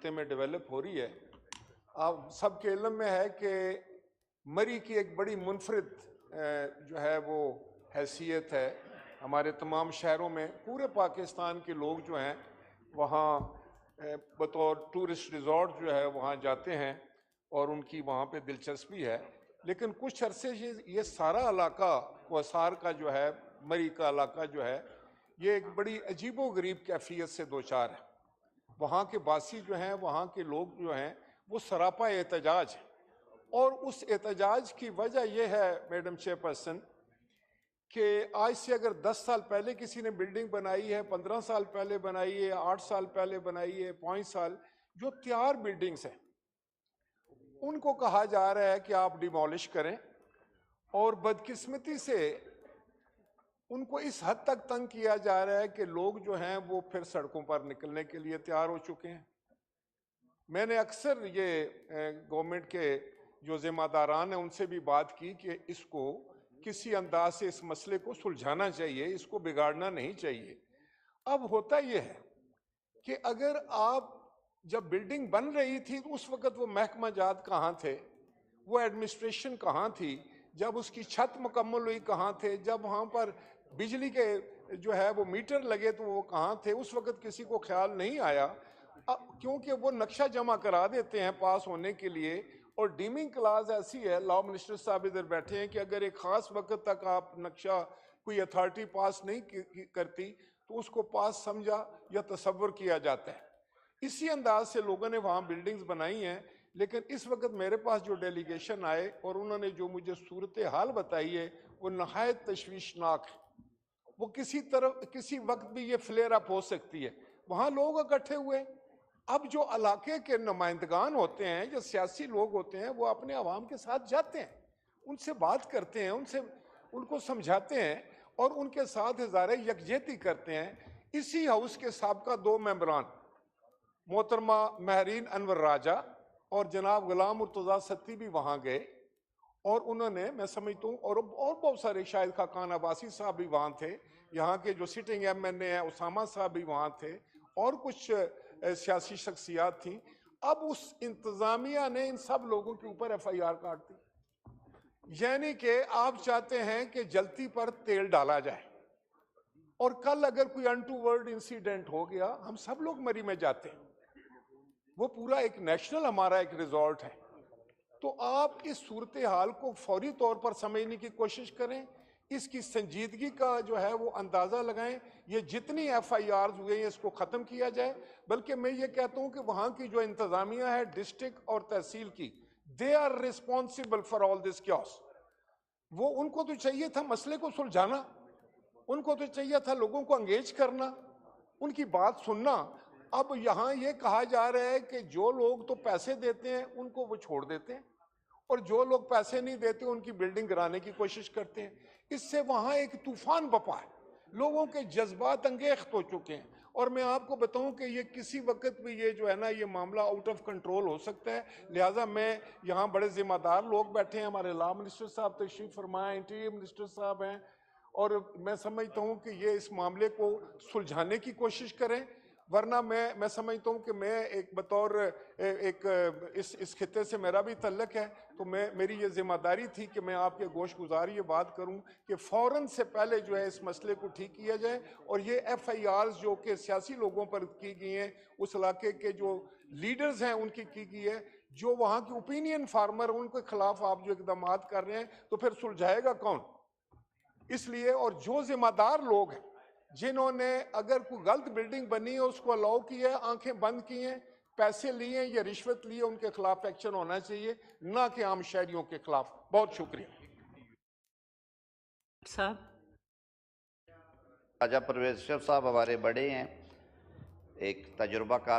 खत्े में डेवलप हो रही है। आप सबके इल्म में है कि मरी की एक बड़ी मुनफरिद जो है वो हैसियत है हमारे तमाम शहरों में। पूरे पाकिस्तान के लोग जो हैं वहाँ बतौर टूरिस्ट रिजॉर्ट जो है वहाँ जाते हैं और उनकी वहाँ पे दिलचस्पी है। लेकिन कुछ अरसे से ये सारा इलाका कोसार का जो है, मरी का इलाका जो है, ये एक बड़ी अजीबो गरीब कैफियत से दो चार है। वहाँ के बासी जो हैं, वहाँ के लोग जो हैं, वो सरापा एहतजाज है। और उस एहतजाज की वजह यह है मैडम चेयरपर्सन कि आज से अगर 10 साल पहले किसी ने बिल्डिंग बनाई है, 15 साल पहले बनाई है, 8 साल पहले बनाई है, 5 साल, जो तैयार बिल्डिंग्स हैं उनको कहा जा रहा है कि आप डिमोलिश करें। और बदकिस्मती से उनको इस हद तक तंग किया जा रहा है कि लोग जो हैं वो फिर सड़कों पर निकलने के लिए तैयार हो चुके हैं। मैंने अक्सर ये गवर्नमेंट के जो जिम्मेदारान हैं उनसे भी बात की कि इसको किसी अंदाज से इस मसले को सुलझाना चाहिए, इसको बिगाड़ना नहीं चाहिए। अब होता यह है कि अगर आप जब बिल्डिंग बन रही थी तो उस वक़्त वो महकमा जात कहाँ थे, वो एडमिनिस्ट्रेशन कहाँ थी, जब उसकी छत मुकम्मल हुई कहाँ थे, जब वहाँ पर बिजली के जो है वो मीटर लगे तो वो कहाँ थे, उस वक़्त किसी को ख्याल नहीं आया। क्योंकि वो नक्शा जमा करा देते हैं पास होने के लिए, और डीमिंग क्लास ऐसी है, लॉ मिनिस्टर साहब इधर बैठे हैं, कि अगर एक ख़ास वक्त तक आप नक्शा कोई अथॉरिटी पास नहीं करती तो उसको पास समझा या तसव्वुर किया जाता है। इसी अंदाज से लोगों ने वहाँ बिल्डिंग्स बनाई हैं। लेकिन इस वक्त मेरे पास जो डेलीगेशन आए और उन्होंने जो मुझे सूरत हाल बताई है वो नहायत तशवीशनाक है। वो किसी वक्त भी ये फ्लेयर अप हो सकती है। वहाँ लोग इकट्ठे हुए, अब जो इलाके के नुमाइंदगान होते हैं, जो सियासी लोग होते हैं, वो अपने आवाम के साथ जाते हैं, उनसे बात करते हैं, उनको समझाते हैं और उनके साथ इज़हारे यकजहती करते हैं। इसी हाउस के साबका 2 मेंबरान मोहतरमा महरीन अनवर राजा और जनाब गुलाम मुर्तज़ा सत्ती भी वहाँ गए और उन्होंने, मैं समझता हूँ, और बहुत सारे, शायद खाकान अब्बासी साहब भी वहाँ थे, यहाँ के जो सिटिंग MNA हैं उसामा साहब भी वहाँ थे और कुछ सियासी शख्सियात थी। अब उस इंतज़ामिया ने इन सब लोगों के ऊपर FIR काट दी। यानी कि आप चाहते हैं कि जलती पर तेल डाला जाए, और कल अगर कोई अनटूवर्ड इंसिडेंट हो गया, हम सब लोग मरी में जाते हैं। वो पूरा एक नेशनल हमारा एक रिजॉर्ट है। तो आप इस सूरत हाल को फौरी तौर पर समझने की कोशिश करें, इसकी संजीदगी का जो है वो अंदाज़ा लगाएं। ये जितनी FIRs हुए हैं इसको ख़त्म किया जाए। बल्कि मैं ये कहता हूँ कि वहाँ की जो इंतज़ामिया है डिस्ट्रिक्ट और तहसील की, they are responsible for all this chaos. वो उनको तो चाहिए था मसले को सुलझाना, उनको तो चाहिए था लोगों को अंगेज करना, उनकी बात सुनना। अब यहाँ ये कहा जा रहा है कि जो लोग तो पैसे देते हैं उनको वो छोड़ देते हैं और जो लोग पैसे नहीं देते उनकी बिल्डिंग गिराने की कोशिश करते हैं। इससे वहाँ एक तूफान बपा है, लोगों के जज्बात अंगेख्त हो चुके हैं। और मैं आपको बताऊं कि ये किसी वक्त भी ये जो है ना, ये मामला आउट ऑफ कंट्रोल हो सकता है। लिहाजा मैं यहाँ बड़े जिम्मेदार लोग बैठे हैं, हमारे लॉ मिनिस्टर साहब तशरीफ फरमाए, इंटीरियर मिनिस्टर साहब हैं, और मैं समझता हूँ कि ये इस मामले को सुलझाने की कोशिश करें। वरना मैं समझता हूँ कि मैं एक बतौर इस खिते से मेरा भी तल्लक है, तो मेरी ये जिम्मेदारी थी कि मैं आपके गोश गुजार ये बात करूँ कि फ़ौरन से पहले जो है इस मसले को ठीक किया जाए। और ये FIRs जो कि सियासी लोगों पर की गई हैं, उस इलाके के जो लीडर्स हैं उनकी की गई है, जो वहाँ की ओपिनियन फार्मर उनके खिलाफ आप जो इकदाम कर रहे हैं, तो फिर सुलझाएगा कौन? इसलिए, और जो जिम्मेदार लोग हैं जिन्होंने अगर कोई गलत बिल्डिंग बनी है उसको अलाउ किया है, आंखें बंद की हैं, पैसे लिए या रिश्वत लिए, उनके खिलाफ एक्शन होना चाहिए, ना कि आम शहरियों के खिलाफ। बहुत शुक्रिया साहब। राजा परवेज साहब हमारे बड़े हैं, एक तजुर्बाकार